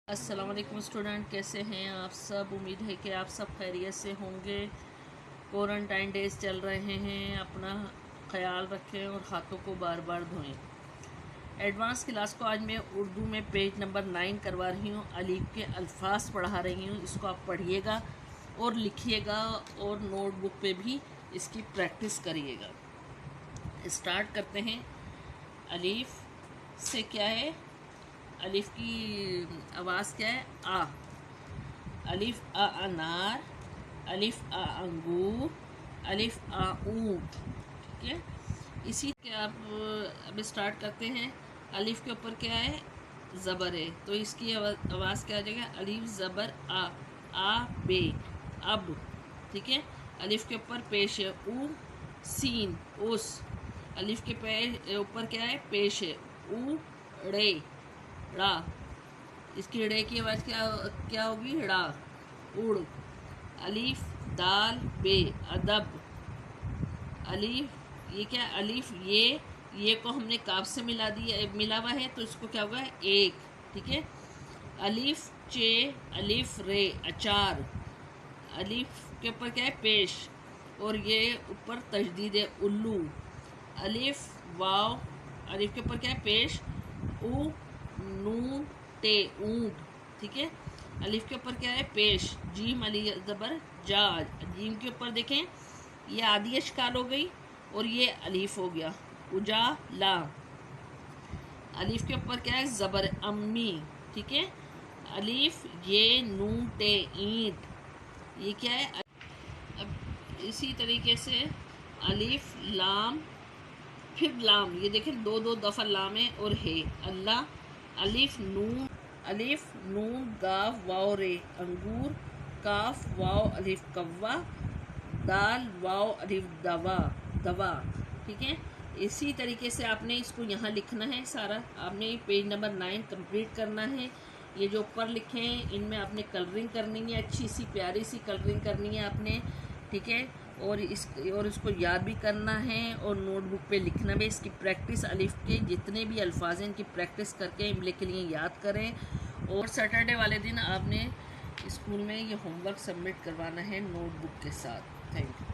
अस्सलाम वालेकुम स्टूडेंट, कैसे हैं आप सब। उम्मीद है कि आप सब खैरियत से होंगे। क्वारंटाइन डेज चल रहे हैं, अपना ख्याल रखें और हाथों को बार बार धोएं। एडवांस क्लास को आज मैं उर्दू में पेज नंबर 9 करवा रही हूँ। अलीफ के अल्फाज पढ़ा रही हूँ। इसको आप पढ़िएगा और लिखिएगा और नोटबुक पे भी इसकी प्रैक्टिस करिएगा। स्टार्ट करते हैं। अलीफ से क्या है, अलिफ की आवाज़ क्या है, आ। अलिफ आ अनार, अलिफ आ अंगूर, अलिफ आ ऊँट। ठीक है, इसी के आप अब स्टार्ट करते हैं। अलिफ के ऊपर क्या है, ज़बर है, तो इसकी आवाज़ क्या आ जाएगा, अलिफ ज़बर आ बे, अब। ठीक है, अलिफ के ऊपर पेश है, ऊ सीन, उस। अलिफ के ऊपर क्या है, पेश है, ऊ रे, ड़ा। इसकी ड़े की आवाज़ क्या होगी, ड़ा, उड़। अलीफ दाल बे, अदब। अलीफ ये क्या, अलीफ ये को हमने काफ से मिला हुआ है, तो इसको क्या होगा, एक। ठीक है, अलीफ चे, अलीफ रे, अचार। अलीफ के ऊपर क्या है, पेश, और ये ऊपर तजदीद है, उल्लू। अलीफ वाव, अलीफ के ऊपर क्या है, पेश, ऊ नून ते, ऊँट। ठीक है, अलिफ के ऊपर क्या है, पेश, जीम अली ज़बर जा। जीम के ऊपर देखें, ये आधी अशकाल हो गई और ये अलीफ हो गया, उजा ला। अलीफ के ऊपर क्या है, ज़बर अम्मी। ठीक है, अलीफ ये नून ते ईंट, ये क्या है। अब इसी तरीके से अलीफ लाम, फिर लाम, ये देखें दो दफ़ा लाम है और है, अल्लाह। अलिफ नून गाफ वाव रे, अंगूर, काफ वाव अलिफ कव्वा, दाल वाव अलिफ दवा, दवा। ठीक है, इसी तरीके से आपने इसको यहाँ लिखना है सारा। आपने पेज नंबर 9 कंप्लीट करना है। ये जो ऊपर लिखे हैं इनमें आपने कलरिंग करनी है, अच्छी सी प्यारी सी कलरिंग करनी है आपने। ठीक है, और इसको याद भी करना है और नोटबुक पे लिखना भी। इसकी प्रैक्टिस, अलिफ के जितने भी अल्फाज हैं इनकी प्रैक्टिस करके इमले के लिए याद करें। और सैटरडे वाले दिन आपने स्कूल में ये होमवर्क सबमिट करवाना है नोटबुक के साथ। Thank you.